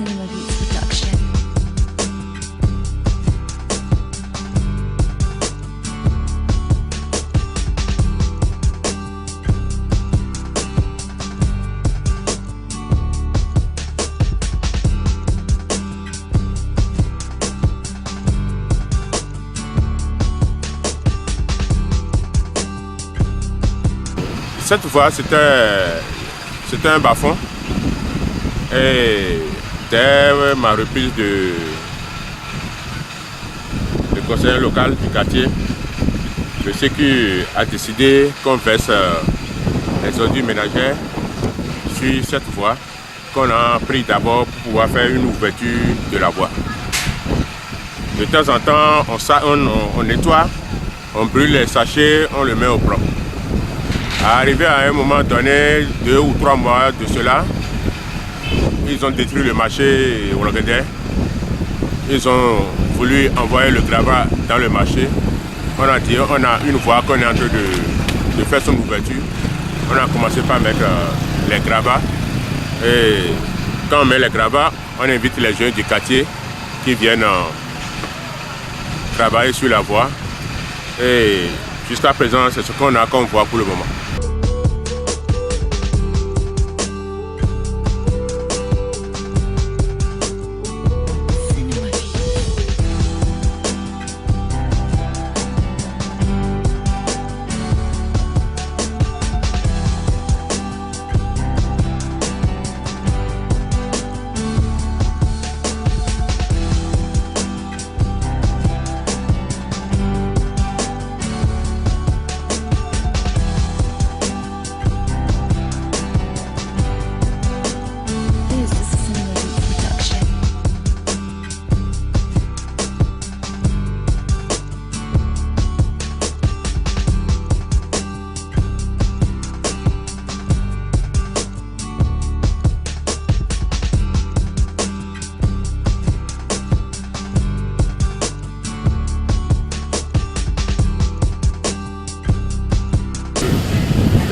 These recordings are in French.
Cinema Beats production. Cette fois, c'était un bas-fond et dès ma reprise de conseiller local du quartier, le Sécu a décidé qu'on verse les ordures ménagères sur cette voie qu'on a pris d'abord pour pouvoir faire une ouverture de la voie. De temps en temps, on nettoie, on brûle les sachets, on le met au propre. Arrivé à un moment donné, 2 ou 3 mois de cela, ils ont détruit le marché Ologede. Ils ont voulu envoyer le gravat dans le marché. On a dit, on a une voie qu'on est en train de faire son ouverture. On a commencé par mettre les gravats. Et quand on met les gravats, on invite les jeunes du quartier qui viennent travailler sur la voie. Et jusqu'à présent, c'est ce qu'on a comme voie pour le moment.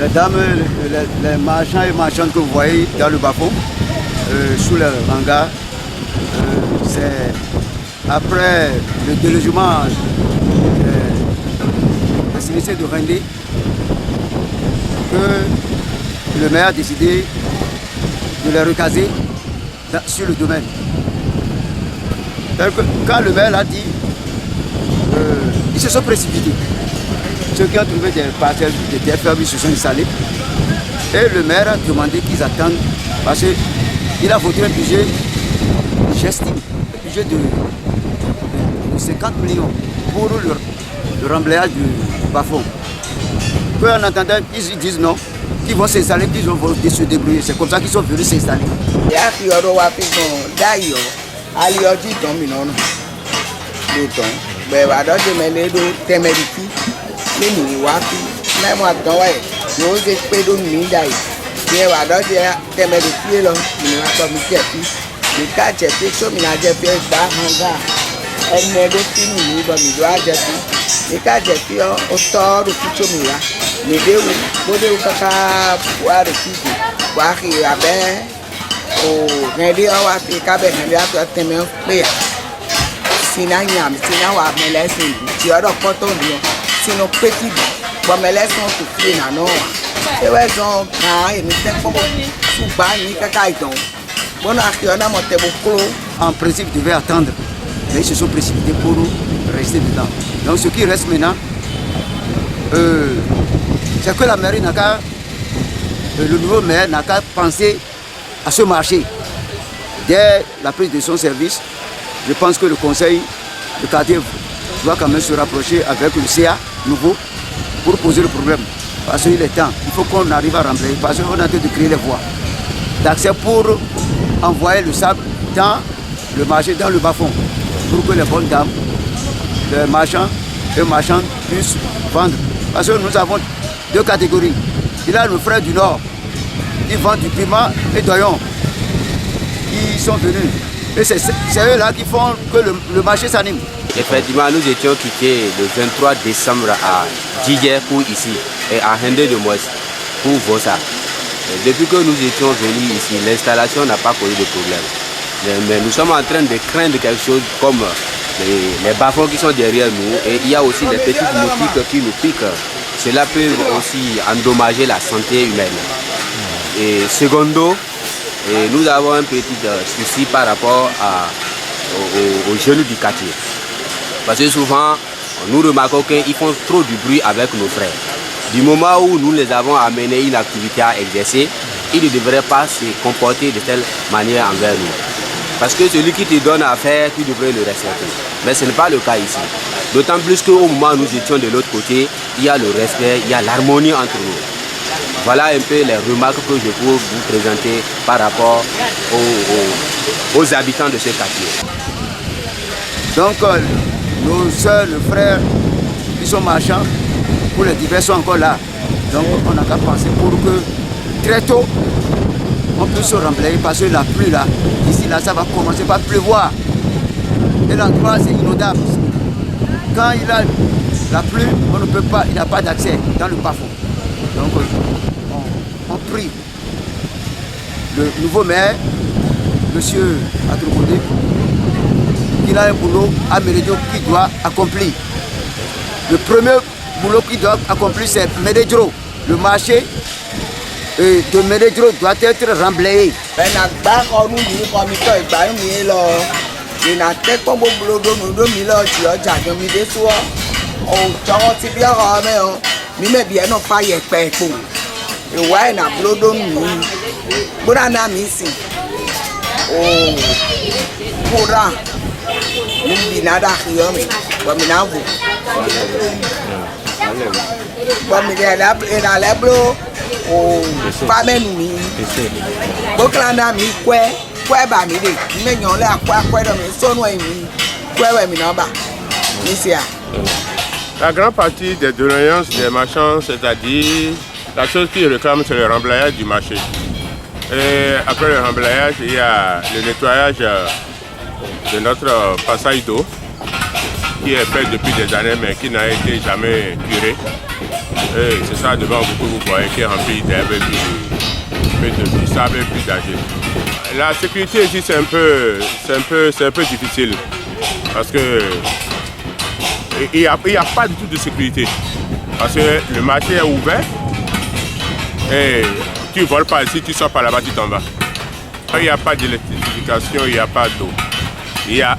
Les dames, les marchands et marchandes que vous voyez dans le bas-fond, sous le hangar, c'est après le délogement des services de Rendé que le maire a décidé de les recaser sur le domaine. Quand le maire l'a dit, ils se sont précipités. Ceux qui ont trouvé des parcelles de terre ferme se sont installés. Et le maire a demandé qu'ils attendent parce qu'il a voté un budget, j'estime, un budget de 50 millions pour le remblayage du bas-fond. Puis en attendant, ils disent non, qu'ils vont s'installer, qu'ils vont se débrouiller. C'est comme ça qu'ils sont venus s'installer. Nini wapi na mo adowe yo je pe do mi dai ye wa do je teme de pie lo ni wa to mi je pi ni ka je pe so mi na je pe gba hanga ene do ti ni bo mi do a je pi ni ka je pi o to ru ti so mi wa ni de wu bo de kaka wa re ti wa ki abe o ne de wa pi ka be ne ya to teme pe sina nyam sina wa mele sin ti o do poto ni sino petit bon mais laisse-moi tout faire non et ouais donc quand il me fait comme sous bas ni caca donc bon on a monté beaucoup en principe ils devaient attendre mais ils se sont précipités pour rester dedans. Donc ce qui reste maintenant c'est que la mairie n'a qu'à le nouveau maire n'a qu'à penser à ce marché. Dès la prise de son service, je pense que le conseil de quartier doit quand même se rapprocher avec le CA nouveau pour poser le problème. Parce qu'il est temps, il faut qu'on arrive à remplir, parce qu'on est en train de créer les voies d'accès pour envoyer le sable dans le marché, dans le bas-fond, pour que les bonnes dames, les marchands et marchands puissent vendre. Parce que nous avons 2 catégories. Il y a nos frères du Nord, qui vendent du piment et d'oignon, qui sont venus. Et c'est eux-là qui font que le marché s'anime. Effectivement, nous étions quittés le 23 décembre à Djidjer pour ici et à Hende de Moès pour Vossa. Depuis que nous étions venus ici, l'installation n'a pas posé de problème. Mais nous sommes en train de craindre quelque chose comme les bas-fonds qui sont derrière nous, et il y a aussi des petites moustiques qui nous piquent. Cela peut aussi endommager la santé humaine. Et secondo, nous avons un petit souci par rapport aux jeunes du quartier. Parce que souvent, nous remarquons qu'ils font trop du bruit avec nos frères. Du moment où nous les avons amenés une activité à exercer, ils ne devraient pas se comporter de telle manière envers nous. Parce que celui qui te donne à faire, tu devrais le respecter. Mais ce n'est pas le cas ici. D'autant plus qu'au moment où nous étions de l'autre côté, il y a le respect, il y a l'harmonie entre nous. Voilà un peu les remarques que je peux vous présenter par rapport aux habitants de ce quartier. Donc, nos soeurs, nos frères qui sont marchands, pour les divers sont encore là. Donc, on n'a qu'à penser pour que très tôt, on peut se remblayer parce que la pluie là, ici là, ça va commencer par pleuvoir. Et l'endroit c'est inondable. Quand il a la pluie, on ne peut pas, il n'a pas d'accès dans le bas-fond. Donc on prie le nouveau maire, monsieur Atrokodé, qu'il a un boulot à Mélédio qui doit accomplir. Le premier boulot qu'il doit accomplir, c'est Mélédio, le marché de Mélédio doit être remblayé. La grande partie des doléances des marchands, c'est-à-dire la chose qu'ils réclament, c'est le remblayage du marché. Et après le remblayage, il y a le nettoyage de notre passage d'eau qui est fait depuis des années mais qui n'a été jamais curé. Et c'est ça devant vous que vous voyez qui est rempli d'herbe et de sable et puis d'argile. La sécurité ici c'est un peu difficile parce que il n'y a pas du tout de sécurité. Parce que le marché est ouvert et tu ne voles pas ici, tu sors par là-bas, tu t'en vas. Il n'y a pas d'électrification, il n'y a pas d'eau. Il y a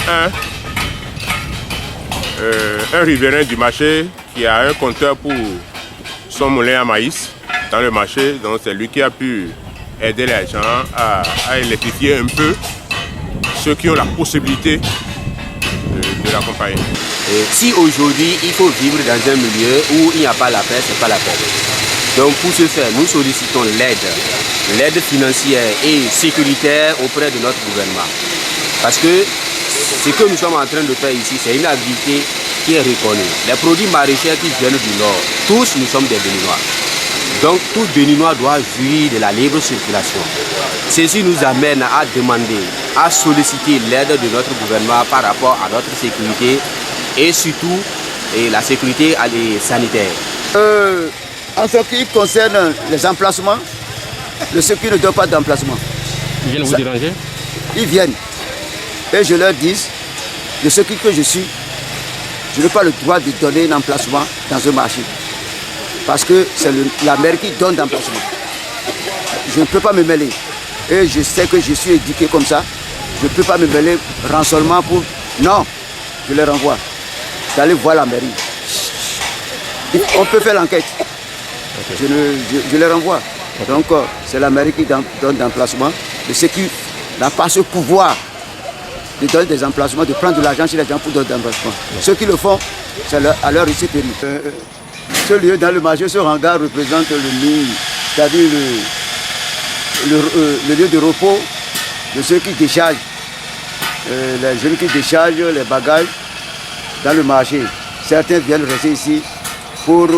un riverain du marché qui a un compteur pour son moulin à maïs dans le marché. Donc c'est lui qui a pu aider les gens à électrifier un peu ceux qui ont la possibilité de l'accompagner. Si aujourd'hui il faut vivre dans un milieu où il n'y a pas la paix, ce n'est pas la paix. Donc pour ce faire, nous sollicitons l'aide financière et sécuritaire auprès de notre gouvernement. Parce que ce que nous sommes en train de faire ici, c'est une activité qui est reconnue. Les produits maraîchers qui viennent du Nord, tous nous sommes des Béninois. Donc tout Béninois doit jouir de la libre circulation. Ceci nous amène à demander, à solliciter l'aide de notre gouvernement par rapport à notre sécurité et surtout la sécurité sanitaire. En ce qui concerne les emplacements, ceux qui ne donnent pas d'emplacement. Ils viennent vous déranger? Ils viennent. Et je leur dis, de ce que je suis, je n'ai pas le droit de donner un emplacement dans un marché. Parce que c'est la mairie qui donne d'emplacement. Je ne peux pas me mêler. Et je sais que je suis éduqué comme ça. Je ne peux pas me mêler rançonnement pour... Non, je les renvoie. D'aller voir la mairie. On peut faire l'enquête. Okay. Je les renvoie. Okay. Donc c'est la mairie qui donne d'emplacement. De ceux qui n'ont pas ce pouvoir de donner des emplacements, de prendre de l'argent chez les gens pour donner des emplacements. Okay. Ceux qui le font, c'est à leur risque péri. Ce lieu dans le marché, ce hangar représente le nid, c'est-à-dire le lieu de repos de ceux qui déchargent, les jeunes qui déchargent les bagages dans le marché. Certains viennent rester ici pour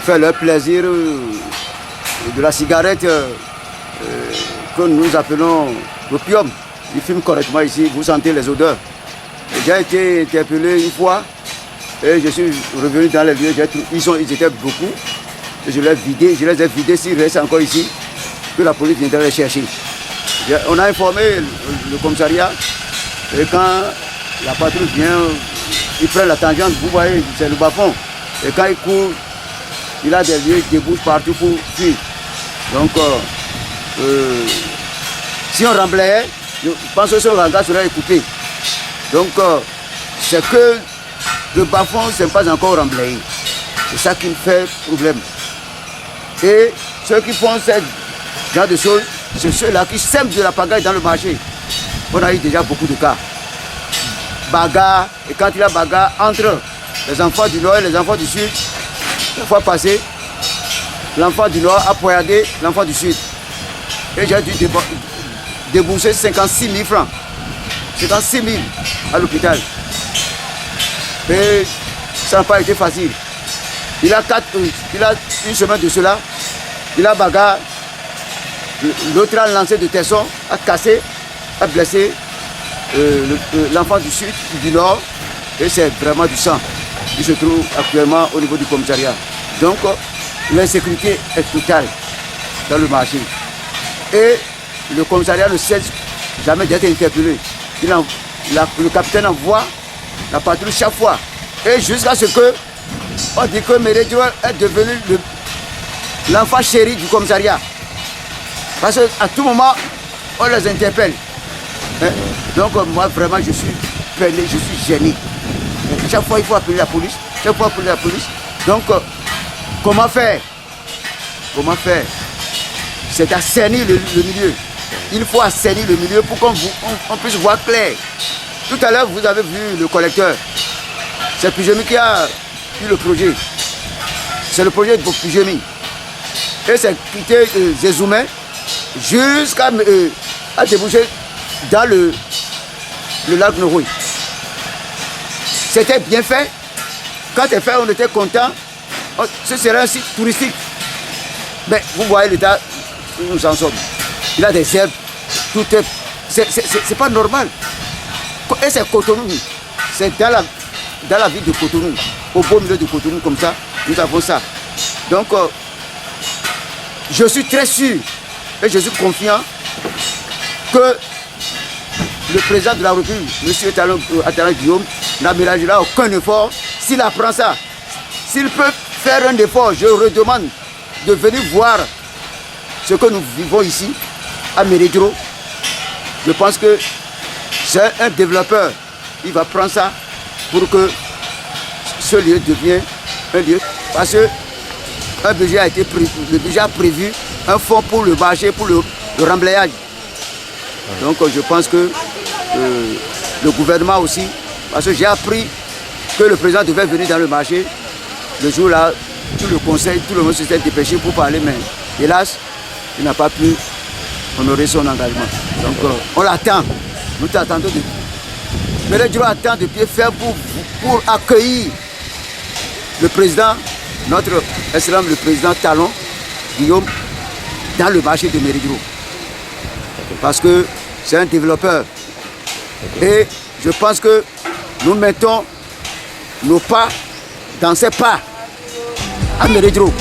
faire leur plaisir de la cigarette que nous appelons l'opium. Ils fument correctement ici, vous sentez les odeurs. J'ai été interpellé une fois et je suis revenu dans les lieux, ils étaient beaucoup. Et je les ai vidés, s'ils restent encore ici, que la police viendra les chercher. On a informé le commissariat et quand la patrouille vient, il prend la tangente, vous voyez, c'est le bas-fond. Et quand il court, il a des lieux qui débouchent partout pour fuir. Donc, si on remblayait, je pense que ce regard serait coupé. Donc, c'est que le bas-fond n'est pas encore remblayé. C'est ça qui me fait problème. Et ceux qui font ce genre de choses, c'est ceux-là qui sèment de la pagaille dans le marché. On a eu déjà beaucoup de cas. Bagarre, et quand il y a bagarre entre les enfants du Nord et les enfants du Sud, la fois passée, l'enfant du Nord a poignardé l'enfant du Sud. Et j'ai dû débourser 56 000 francs. 56 000 à l'hôpital. Et ça n'a pas été facile. Il a une semaine de cela, il a bagarre. L'autre a lancé de tesson, a cassé, a blessé l'enfant du Sud, du Nord. Et c'est vraiment du sang qui se trouve actuellement au niveau du commissariat. Donc, l'insécurité est totale dans le marché. Et le commissariat ne cesse jamais d'être interpellé. Le capitaine envoie la patrouille chaque fois. Et jusqu'à ce que on dit que Mérédro est devenu l'enfant chéri du commissariat. Parce qu'à tout moment, on les interpelle. Donc moi vraiment je suis peiné, je suis gêné. Chaque fois il faut appeler la police. Chaque fois appeler la police. Donc comment faire? Comment faire? C'est assainir le milieu. Il faut assainir le milieu pour qu'on puisse voir clair. Tout à l'heure vous avez vu le collecteur. C'est Pujemi qui a eu le projet. C'est le projet de Pujemi. Et c'est quitté Zézoumé jusqu'à déboucher dans le lac Noroui. C'était bien fait. Quand c'est fait, on était content. Ce serait un site touristique. Mais vous voyez l'état où nous en sommes. Il a des herbes. Tout est. C'est pas normal. Et c'est Cotonou. C'est dans la ville de Cotonou. Au beau milieu de Cotonou, comme ça, nous avons ça. Donc, je suis très sûr et je suis confiant que le président de la République, M. Atalon Guillaume, n'aménagera aucun effort s'il apprend ça. S'il peut faire un effort, je redemande de venir voir ce que nous vivons ici, à Mérédro. Je pense que c'est un développeur. Il va prendre ça pour que ce lieu devienne un lieu. Parce que un budget a été prévu, le budget a prévu un fonds pour le marché, pour le remblayage. Donc je pense que le gouvernement aussi, parce que j'ai appris que le président devait venir dans le marché. Le jour-là, tout le conseil, tout le monde s'était dépêché pour parler, mais hélas, il n'a pas pu honorer son engagement. Donc on l'attend, nous t'attendons de... Mais le Dieu attend de pied ferme pour accueillir le président, notre excellent le président Talon Guillaume, dans le marché de Mérédro. Parce que c'est un développeur. Et je pense que nous mettons nos pas dans ses pas à Mérédro.